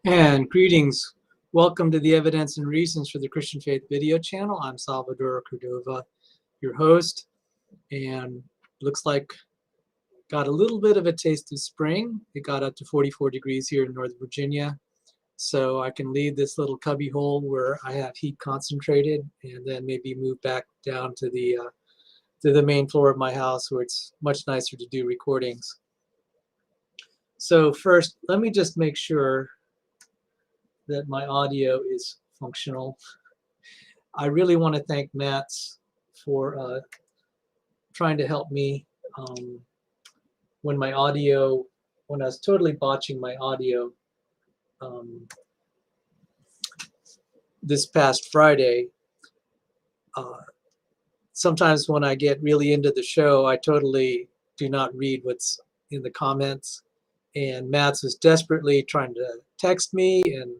And greetings. Welcome to the Evidence and Reasons for the Christian Faith video channel. I'm Salvador Cordova, your host, and looks like got a little bit of a taste of spring. It got up to 44 degrees here in Northern Virginia, so I can leave this little cubby hole where I have heat concentrated, and then maybe move back down to the main floor of my house where it's much nicer to do recordings. So first, let me just make sure that my audio is functional. I really want to thank Matt's for trying to help me when I was totally botching my audio this past Friday. Sometimes when I get really into the show, I totally do not read what's in the comments. And Matt's was desperately trying to text me and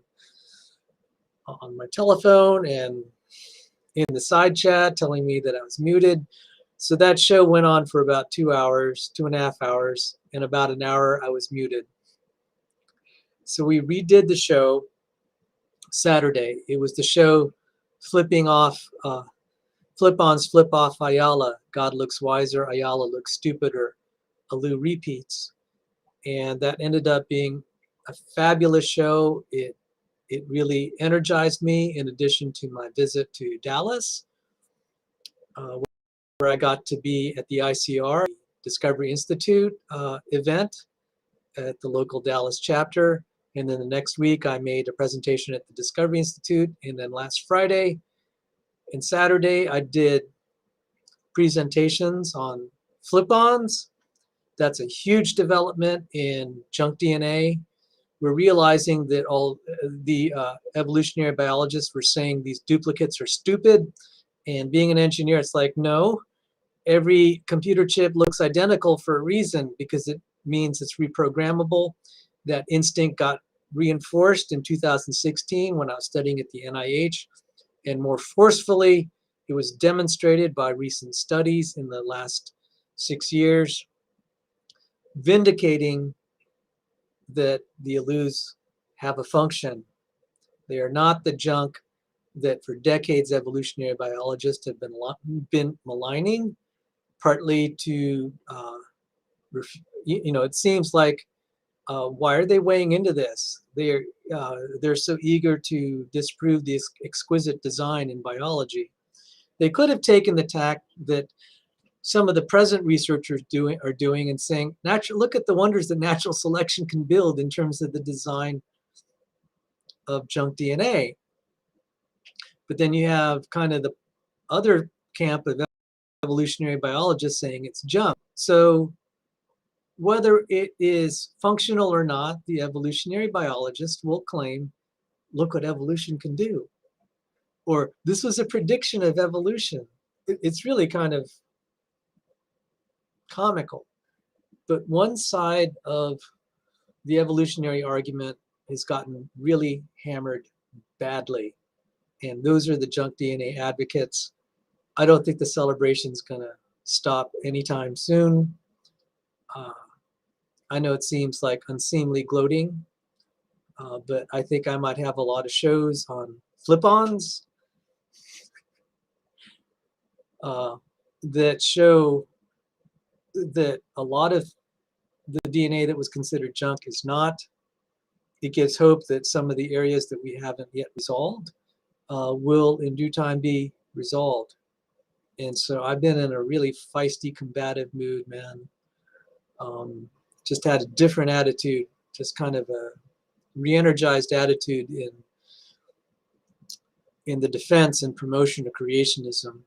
on my telephone and in the side chat telling me that I was muted. So that show went on for about 2 hours, 2.5 hours. In about an hour, I was muted. So we redid the show Saturday. It was the show flipping off, flip-ons, flip-off Ayala. God looks wiser, Ayala looks stupider. Alu repeats. And that ended up being a fabulous show. It really energized me in addition to my visit to Dallas, where I got to be at the ICR, Discovery Institute event at the local Dallas chapter. And then the next week I made a presentation at the Discovery Institute. And then last Friday and Saturday I did presentations on flip-ons. That's a huge development in junk DNA. We're realizing that all the evolutionary biologists were saying these duplicates are stupid. And being an engineer, it's like, no, every computer chip looks identical for a reason, because it means it's reprogrammable. That instinct got reinforced in 2016 when I was studying at the NIH. And more forcefully, it was demonstrated by recent studies in the last 6 years, vindicating that the Alus have a function. They are not the junk that for decades evolutionary biologists have been maligning, partly to, it seems like, why are they weighing into this? They're so eager to disprove this exquisite design in biology. They could have taken the tack that some of the present researchers are doing and saying, look at the wonders that natural selection can build in terms of the design of junk DNA. But then you have kind of the other camp of evolutionary biologists saying it's junk. So whether it is functional or not, the evolutionary biologist will claim, look what evolution can do. Or this was a prediction of evolution. It's really kind of comical. But one side of the evolutionary argument has gotten really hammered badly. And those are the junk DNA advocates. I don't think the celebration's going to stop anytime soon. I know it seems like unseemly gloating, but I think I might have a lot of shows on flip-ons that show that a lot of the DNA that was considered junk is not. It gives hope that some of the areas that we haven't yet resolved will in due time be resolved. And so I've been in a really feisty, combative mood, man. Just had a different attitude, just kind of a re-energized attitude in the defense and promotion of creationism.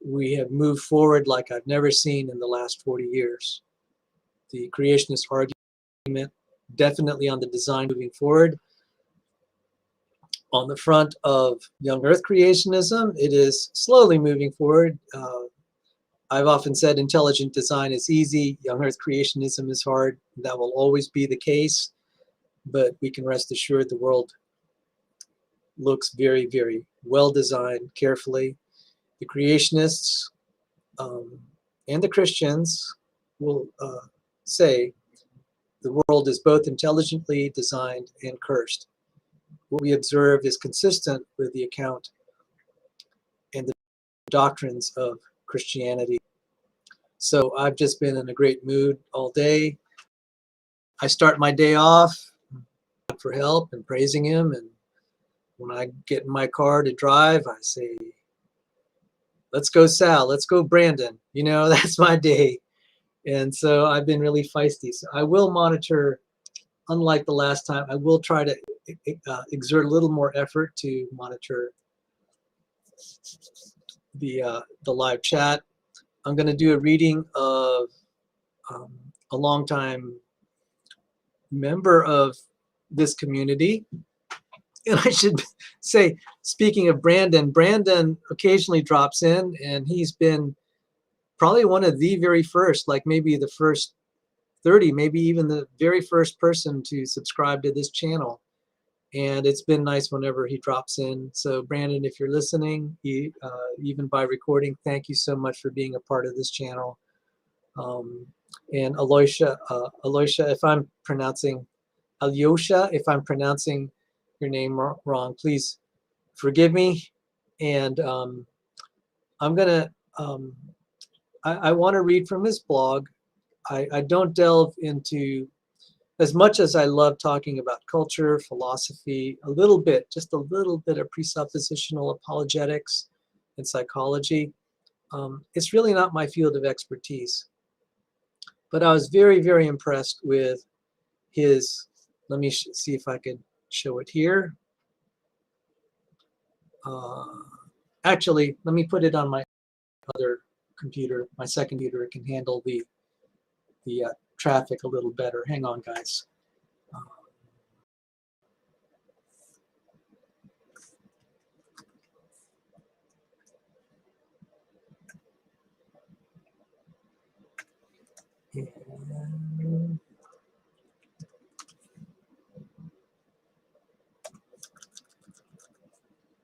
We have moved forward like I've never seen in the last 40 years. The creationist argument, definitely on the design moving forward. On the front of young earth creationism, it is slowly moving forward. I've often said intelligent design is easy, young earth creationism is hard. That will always be the case, but we can rest assured the world looks very, very well designed, carefully. The creationists and the Christians will say the world is both intelligently designed and cursed. what we observe is consistent with the account and the doctrines of Christianity. So I've just been in a great mood all day. I start my day off for help and praising him, and when I get in my car to drive, I say, let's go Sal, let's go Brandon. You know, that's my day. And so I've been really feisty. So I will monitor, unlike the last time, I will try to exert a little more effort to monitor the live chat. I'm going to do a reading of a longtime member of this community. And I should say, speaking of Brandon, Brandon occasionally drops in, and he's been probably one of the very first, like maybe the first 30, maybe even the very first person to subscribe to this channel. And it's been nice whenever he drops in. So Brandon, if you're listening, even by recording, thank you so much for being a part of this channel. And Alyosha, if I'm pronouncing Alyosha, if I'm pronouncing your name wrong, please forgive me. And I'm gonna, I want to read from his blog. I don't delve into, as much as I love talking about culture, philosophy, a little bit, just a little bit of presuppositional apologetics and psychology. It's really not my field of expertise. But I was very, very impressed with his, let me see if I could show it here. Actually, let me put it on my other computer, my second computer. It can handle the traffic a little better. Hang on, guys.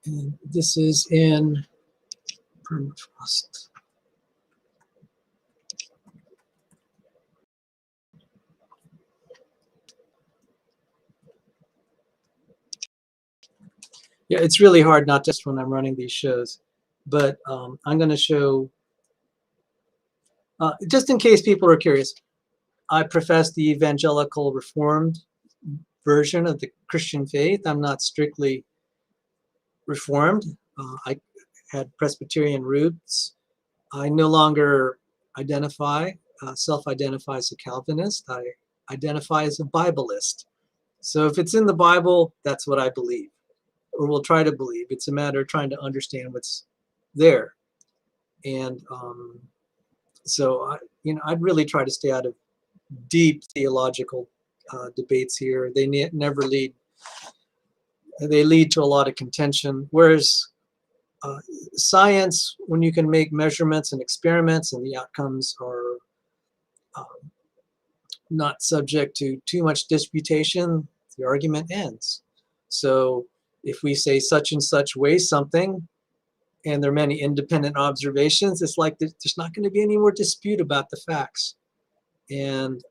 And this is in permafrost. Yeah, it's really hard, not just when I'm running these shows, but I'm going to show, just in case people are curious, I profess the evangelical reformed version of the Christian faith. I'm not strictly reformed. I had Presbyterian roots. I no longer self-identify as a Calvinist. I identify as a Bibleist. So if it's in the Bible, that's what I believe, or will try to believe. It's a matter of trying to understand what's there. And so I'd really try to stay out of deep theological debates here. They never lead. They lead to a lot of contention. Whereas science, when you can make measurements and experiments and the outcomes are not subject to too much disputation, the argument ends. So if we say such and such weighs something, and there are many independent observations, it's like there's not going to be any more dispute about the facts. And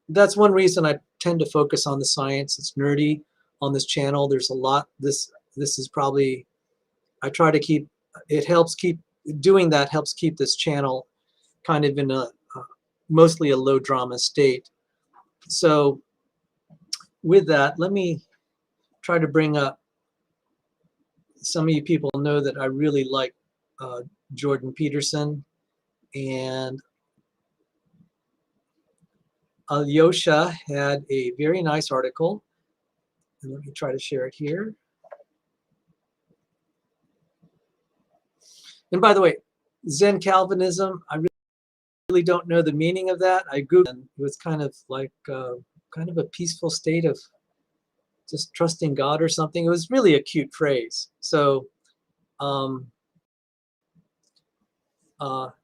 that's one reason I tend to focus on the science. It's nerdy on this channel. There's a lot. This is probably, I try to keep, it helps keep, doing that helps keep this channel kind of in a mostly a low drama state. So with that, let me try to bring up, some of you people know that I really like Jordan Peterson, and Alyosha had a very nice article, and let me try to share it here. And by the way, Zen Calvinism, I really don't know the meaning of that. I Googled it. It was kind of like kind of a peaceful state of just trusting God or something. It was really a cute phrase. So I'll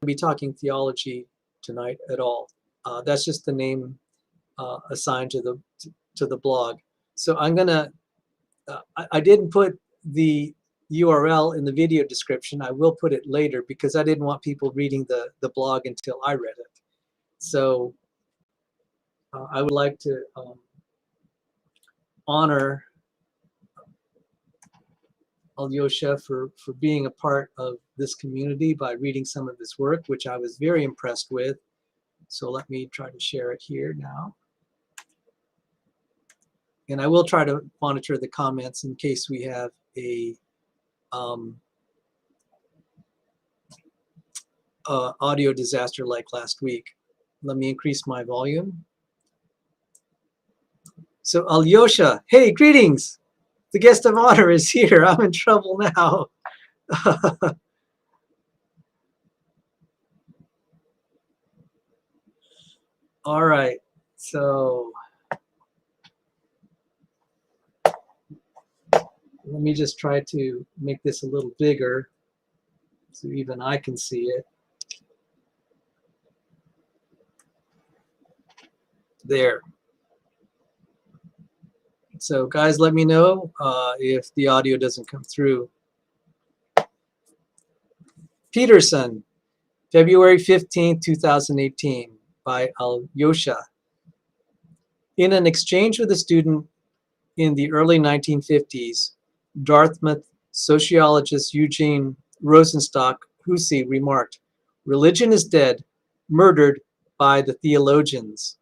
be talking theology tonight at all. That's just the name assigned to the blog. So I'm gonna, I didn't put the URL in the video description. I will put it later because I didn't want people reading the blog until I read it. So I would like to honor Alyosha for being a part of this community by reading some of his work, which I was very impressed with. So let me try to share it here now. And I will try to monitor the comments in case we have a audio disaster like last week. Let me increase my volume. So Alyosha, hey, greetings. The guest of honor is here. I'm in trouble now. All right, so let me just try to make this a little bigger so even I can see it. There. So guys, let me know if the audio doesn't come through. Peterson, February 15, 2018, by Alyosha. In an exchange with a student in the early 1950s, Dartmouth sociologist Eugene Rosenstock-Huessy remarked, "Religion is dead, murdered by the theologians."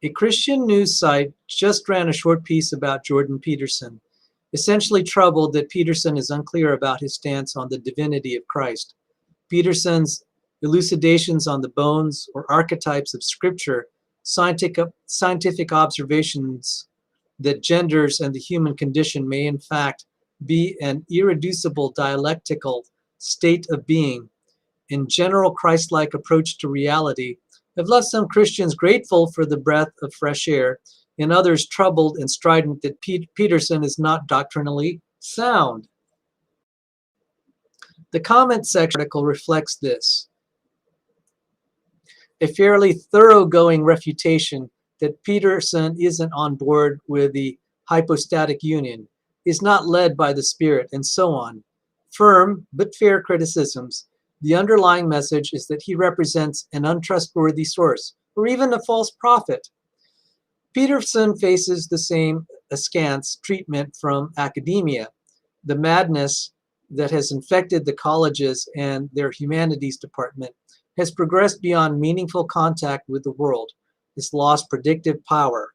A Christian news site just ran a short piece about Jordan Peterson, essentially troubled that Peterson is unclear about his stance on the divinity of Christ. Peterson's elucidations on the bones or archetypes of Scripture, scientific observations that genders and the human condition may in fact be an irreducible dialectical state of being, and general Christ-like approach to reality have left some Christians grateful for the breath of fresh air, and others troubled and strident that Peterson is not doctrinally sound. The comment section article reflects this. A fairly thoroughgoing refutation that Peterson isn't on board with the hypostatic union, is not led by the Spirit, and so on. Firm but fair criticisms. The underlying message is that he represents an untrustworthy source, or even a false prophet. Peterson faces the same askance treatment from academia. The madness that has infected the colleges and their humanities department has progressed beyond meaningful contact with the world. It's lost predictive power.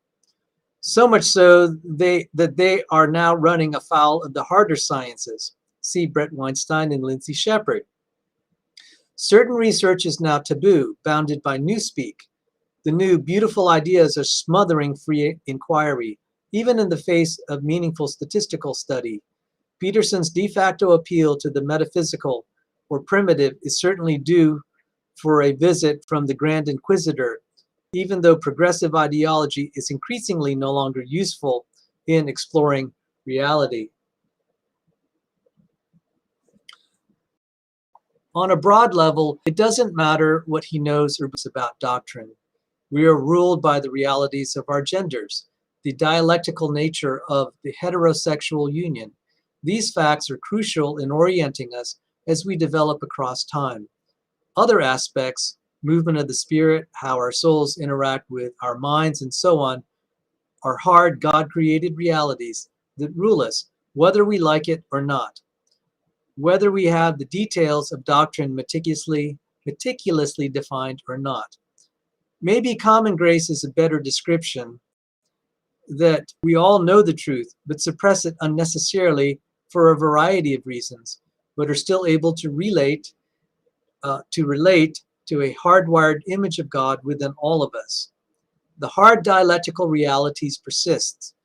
So much so that they are now running afoul of the harder sciences. See Brett Weinstein and Lindsay Shepard. Certain research is now taboo, bounded by newspeak. The new beautiful ideas are smothering free inquiry, even in the face of meaningful statistical study. Peterson's de facto appeal to the metaphysical or primitive is certainly due for a visit from the Grand Inquisitor, even though progressive ideology is increasingly no longer useful in exploring reality. On a broad level, it doesn't matter what he knows or believes about doctrine. We are ruled by the realities of our genders, the dialectical nature of the heterosexual union. These facts are crucial in orienting us as we develop across time. Other aspects, movement of the spirit, how our souls interact with our minds, and so on, are hard God-created realities that rule us, whether we like it or not. Whether we have the details of doctrine meticulously defined or not. Maybe common grace is a better description, that we all know the truth, but suppress it unnecessarily for a variety of reasons, but are still able to relate to a hardwired image of God within all of us. The hard dialectical realities persist,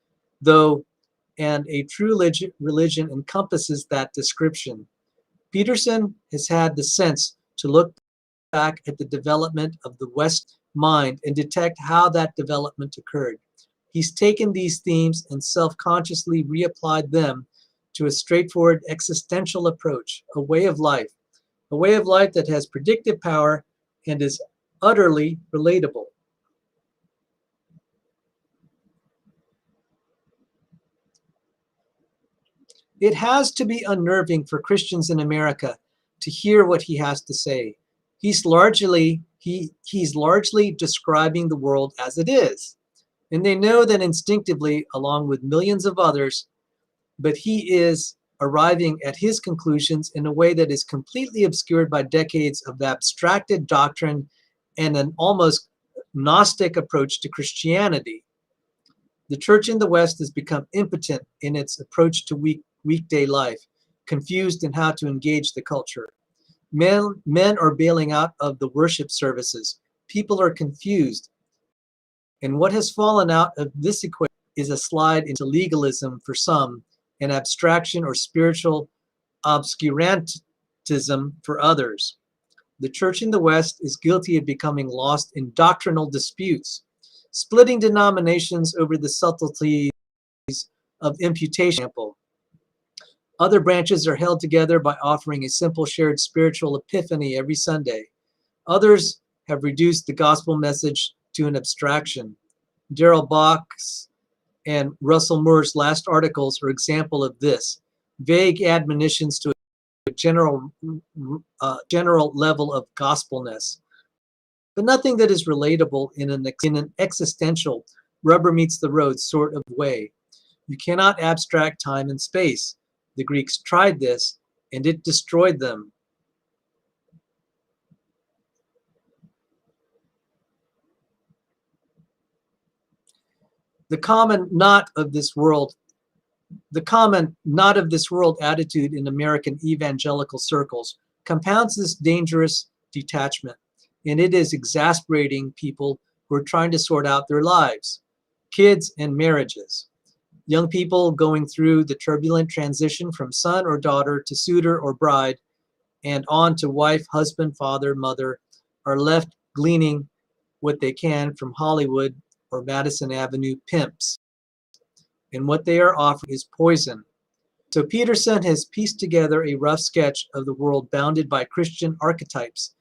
though, and a true religion encompasses that description. Peterson has had the sense to look back at the development of the West mind and detect how that development occurred. He's taken these themes and self-consciously reapplied them to a straightforward existential approach, a way of life that has predictive power and is utterly relatable. It has to be unnerving for Christians in America to hear what he has to say. He's largely describing the world as it is. And they know that instinctively, along with millions of others, but he is arriving at his conclusions in a way that is completely obscured by decades of abstracted doctrine and an almost Gnostic approach to Christianity. The church in the West has become impotent in its approach to weekday life, confused in how to engage the culture. Men are bailing out of the worship services. People are confused. And what has fallen out of this equation is a slide into legalism for some, and abstraction or spiritual obscurantism for others. The church in the West is guilty of becoming lost in doctrinal disputes, splitting denominations over the subtleties of imputation. Other branches are held together by offering a simple shared spiritual epiphany every Sunday. Others have reduced the gospel message to an abstraction. Darrell Bock's and Russell Moore's last articles are example of this. Vague admonitions to a general level of gospelness, but nothing that is relatable in an existential, rubber meets the road sort of way. You cannot abstract time and space. The Greeks tried this, and it destroyed them. The common not of this world attitude in American evangelical circles compounds this dangerous detachment, and it is exasperating people who are trying to sort out their lives, kids and marriages. Young people going through the turbulent transition from son or daughter to suitor or bride and on to wife, husband, father, mother are left gleaning what they can from Hollywood or Madison Avenue pimps. And what they are offering is poison. So Peterson has pieced together a rough sketch of the world bounded by Christian archetypes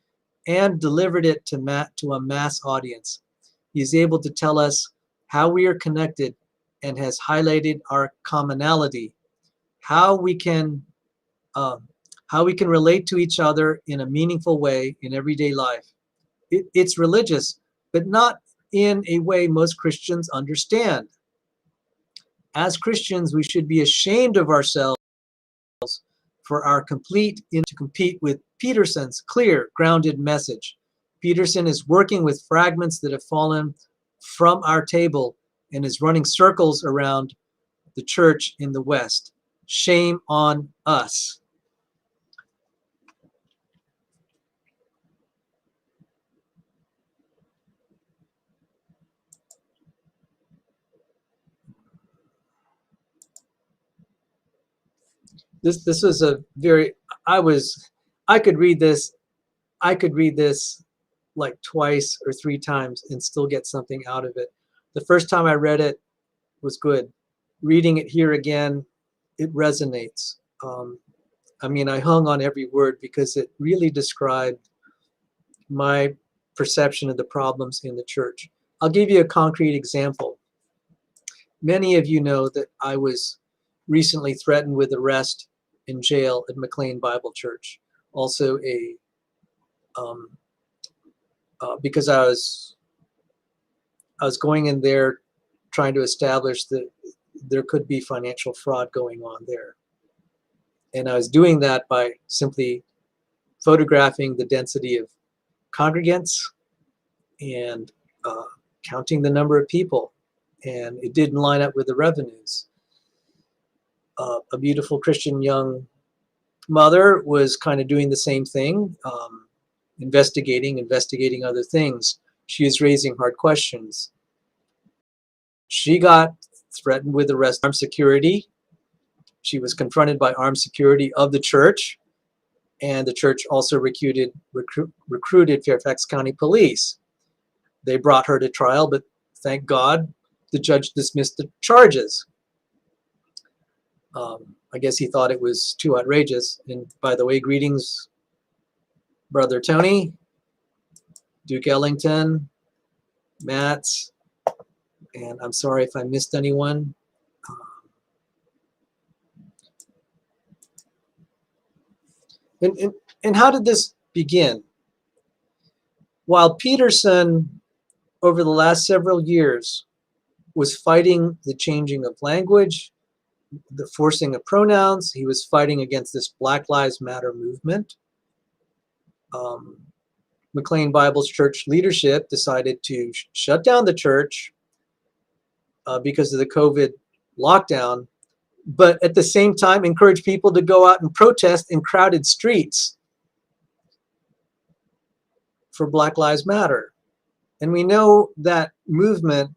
and delivered it to a mass audience. He is able to tell us how we are connected and has highlighted our commonality, how we can relate to each other in a meaningful way in everyday life. It's religious, but not in a way most Christians understand. As Christians, we should be ashamed of ourselves for our to compete with Peterson's clear, grounded message. Peterson is working with fragments that have fallen from our table and is running circles around the church in the West. Shame on us. This was a very I could read this like twice or three times and still get something out of it. The first time I read it was good. Reading it here again, it resonates. I hung on every word because it really described my perception of the problems in the church. I'll give you a concrete example. Many of you know that I was recently threatened with arrest in jail at McLean Bible Church. Also because I was going in there trying to establish that there could be financial fraud going on there. And I was doing that by simply photographing the density of congregants and counting the number of people. And it didn't line up with the revenues. A beautiful Christian young mother was kind of doing the same thing, investigating other things. She is raising hard questions. She got threatened with arrest, armed security. She was confronted by armed security of the church, and the church also recruited Fairfax County Police. They brought her to trial, but thank God the judge dismissed the charges. I guess he thought it was too outrageous. And by the way, greetings, Brother Tony, Duke Ellington, Matt, and I'm sorry if I missed anyone. And how did this begin? While Peterson, over the last several years, was fighting the changing of language, the forcing of pronouns. He was fighting against this Black Lives Matter movement. McLean Bible's church leadership decided to shut down the church because of the COVID lockdown, but at the same time encourage people to go out and protest in crowded streets for Black Lives Matter. And we know that movement,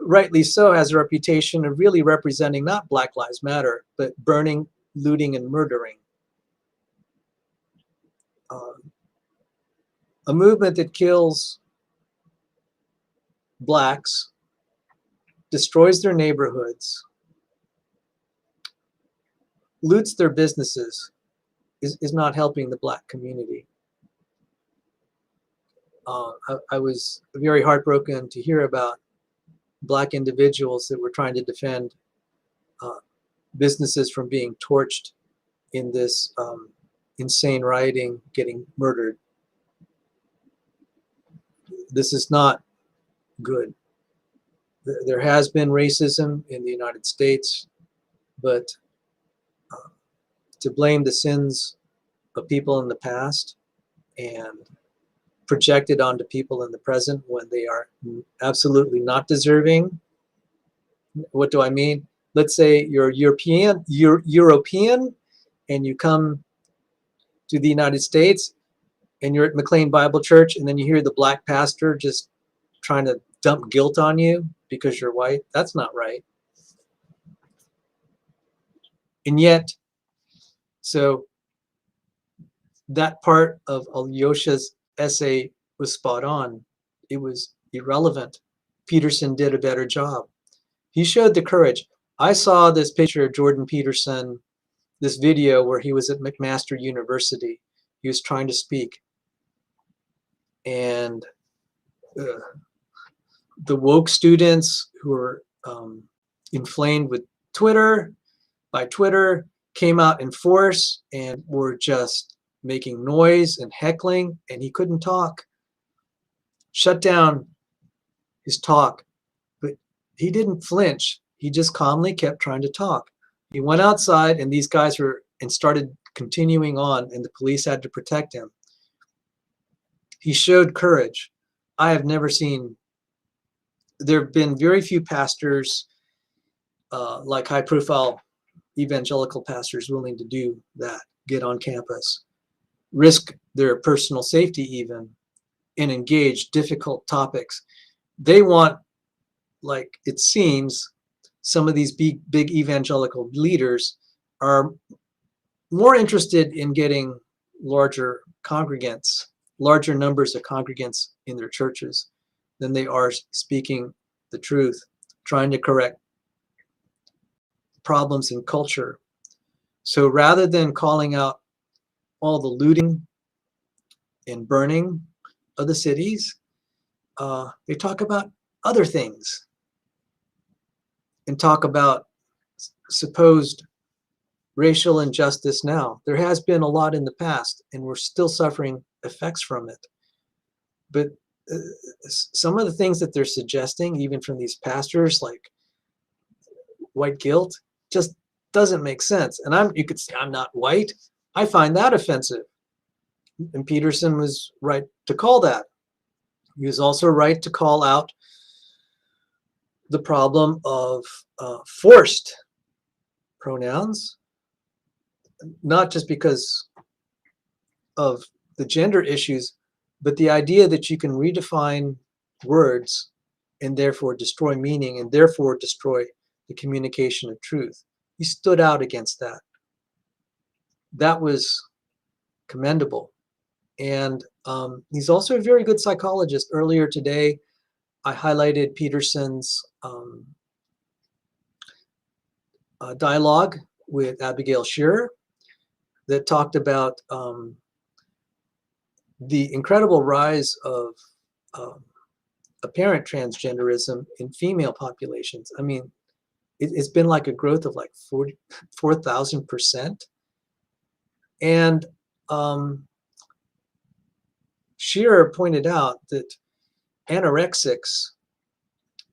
rightly so, has a reputation of really representing not Black Lives Matter, but burning, looting, and murdering. A movement that kills blacks, destroys their neighborhoods, loots their businesses, is not helping the black community. I was very heartbroken to hear about black individuals that were trying to defend businesses from being torched in this insane rioting, getting murdered. This is not good. There has been racism in the United States, but to blame the sins of people in the past and project it onto people in the present when they are absolutely not deserving. What do I mean? Let's say you're European and you come to the United States and you're at McLean Bible Church, and then you hear the black pastor just trying to dump guilt on you because you're white. That's not right. And yet, so that part of Alyosha's essay was spot on. It was irrelevant. Peterson did a better job. He showed the courage. I saw this picture of Jordan Peterson, this video where he was at McMaster University. He was trying to speak. And the woke students who were inflamed with Twitter, came out in force and were just making noise and heckling, and he couldn't talk. Shut down his talk, but he didn't flinch. He just calmly kept trying to talk. He went outside, and these guys started continuing on, and the police had to protect him. He showed courage. I have never seen, there have been very few pastors like high-profile evangelical pastors willing to do that, get on campus, risk their personal safety even, and engage difficult topics. They want, like it seems, some of these big evangelical leaders are more interested in getting larger numbers of congregants in their churches than they are speaking the truth, trying to correct problems in culture. So rather than calling out all the looting and burning of the cities, they talk about other things and talk about supposed racial injustice now. There has been a lot in the past, and we're still suffering effects from it. But some of the things that they're suggesting, even from these pastors, like white guilt, just doesn't make sense. And you could say I'm not white. I find that offensive. And Peterson was right to call that. He was also right to call out the problem of forced pronouns, not just because of the gender issues, but the idea that you can redefine words and therefore destroy meaning and therefore destroy the communication of truth. He stood out against that. That was commendable. And he's also a very good psychologist. Earlier today, I highlighted Peterson's dialogue with Abigail Shearer that talked about the incredible rise of apparent transgenderism in female populations. I mean, it's been like a growth of like 4,000%. And Shearer pointed out that anorexics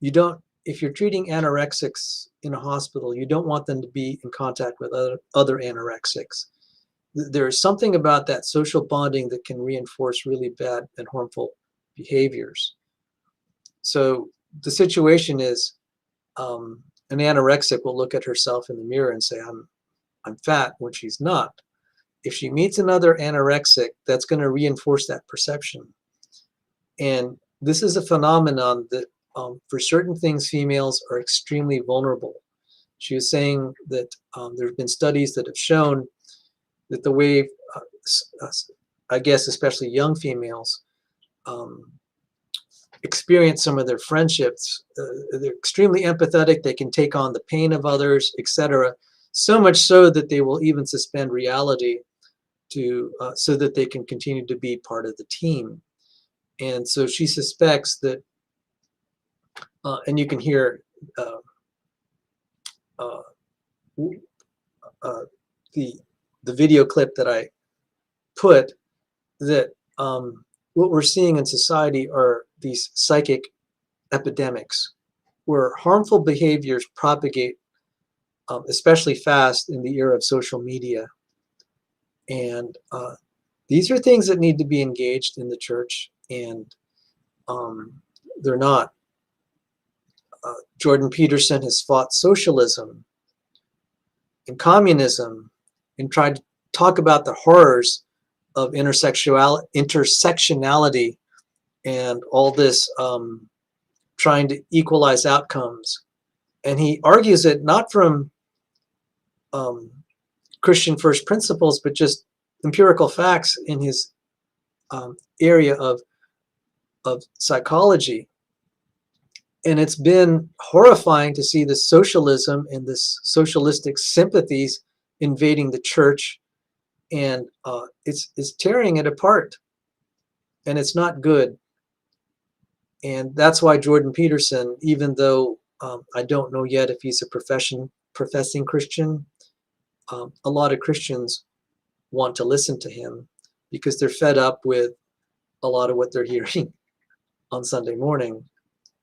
You don't, if you're treating anorexics in a hospital, you don't want them to be in contact with other anorexics. There is something about that social bonding that can reinforce really bad and harmful behaviors. So the situation is, an anorexic will look at herself in the mirror and say, I'm fat, when she's not. If she meets another anorexic, that's going to reinforce that perception. And this is a phenomenon that for certain things, females are extremely vulnerable. She was saying that there have been studies that have shown that the way, I guess, especially young females, experience some of their friendships, they're extremely empathetic. They can take on the pain of others, etc. So much so that they will even suspend reality to so that they can continue to be part of the team. And so she suspects that, and you can hear uh, uh, the video clip that I put, that what we're seeing in society are these psychic epidemics where harmful behaviors propagate especially fast in the era of social media. And these are things that need to be engaged in the church, and they're not. Jordan Peterson has fought socialism and communism and tried to talk about the horrors of intersectionality and all this trying to equalize outcomes. And he argues it not from Christian first principles, but just empirical facts in his area of psychology. And it's been horrifying to see this socialism and this socialistic sympathies invading the church, and it's tearing it apart, and it's not good. And that's why Jordan Peterson, even though I don't know yet if he's a professing Christian, a lot of Christians want to listen to him because they're fed up with a lot of what they're hearing on Sunday morning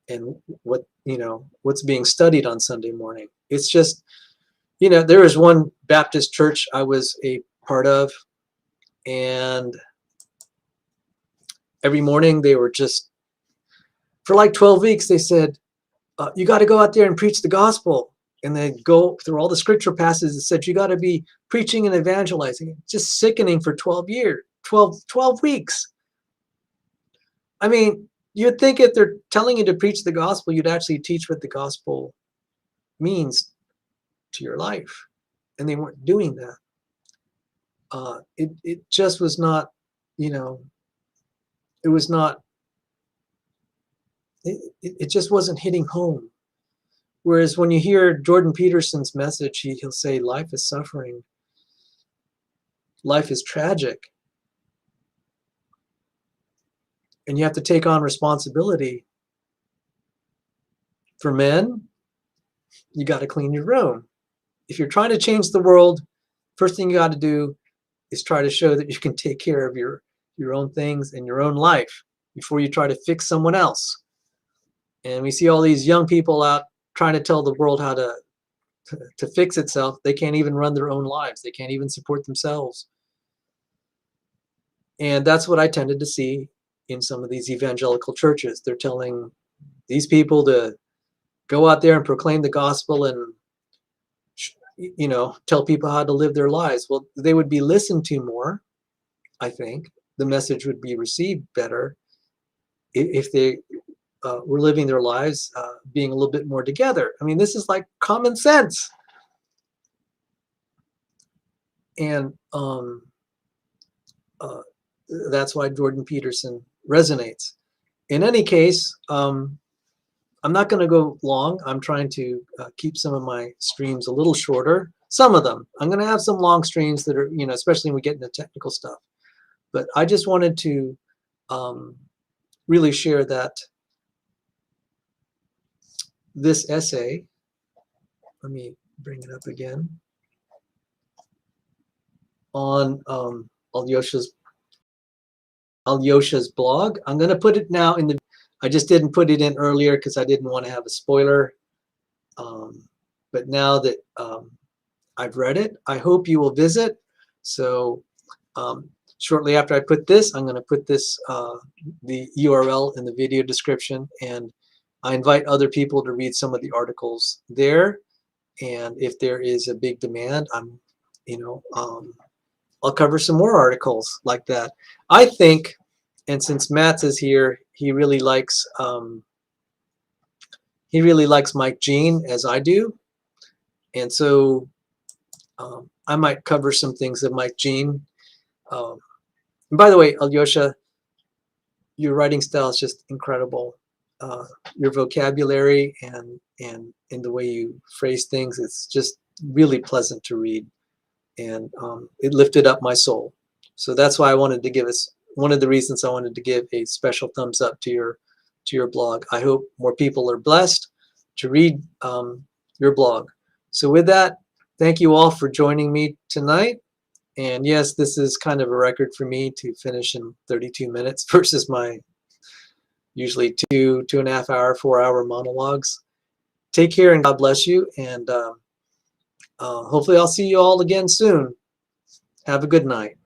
and what's being studied on Sunday morning. It's just, there was one Baptist church I was a part of, and every morning they were just, for like 12 weeks, they said, you got to go out there and preach the gospel. And they go through all the scripture passages that said, you got to be preaching and evangelizing. It's just sickening for 12 weeks. I mean, you'd think if they're telling you to preach the gospel, you'd actually teach what the gospel means to your life. And they weren't doing that. It just was not, it was not, it just wasn't hitting home. Whereas when you hear Jordan Peterson's message, he'll say, life is suffering. Life is tragic. And you have to take on responsibility. For men, you got to clean your room. If you're trying to change the world, first thing you got to do is try to show that you can take care of your own things and your own life before you try to fix someone else. And we see all these young people out trying to tell the world how to fix itself. They can't even run their own lives. They can't even support themselves. And that's what I tended to see in some of these evangelical churches. They're telling these people to go out there and proclaim the gospel and tell people how to live their lives. Well, they would be listened to more, I think. The message would be received better if they were living their lives being a little bit more together. I mean, this is like common sense. And that's why Jordan Peterson resonates. In any case, I'm not going to go long. I'm trying to keep some of my streams a little shorter. Some of them. I'm going to have some long streams that are, especially when we get into technical stuff. But I just wanted to really share that this essay, let me bring it up again, on Alyosha's blog. I'm going to put it now in the, I just didn't put it in earlier because I didn't want to have a spoiler. But now that I've read it, I hope you will visit. So shortly after I put this, I'm going to put this the URL in the video description, and I invite other people to read some of the articles there. And if there is a big demand, I'll cover some more articles like that. I think, and since Matt is here, he really likes Mike Jean as I do, and so I might cover some things of Mike Jean. And by the way, Alyosha, your writing style is just incredible. Your vocabulary and the way you phrase things, it's just really pleasant to read, and it lifted up my soul. So that's why I wanted to give us one of the reasons I wanted to give a special thumbs up to your blog. I hope more people are blessed to read your blog. So with that, thank you all for joining me tonight. And yes, this is kind of a record for me to finish in 32 minutes versus my usually 2.5 hour, 4 hour monologues. Take care and God bless you. And hopefully I'll see you all again soon. Have a good night.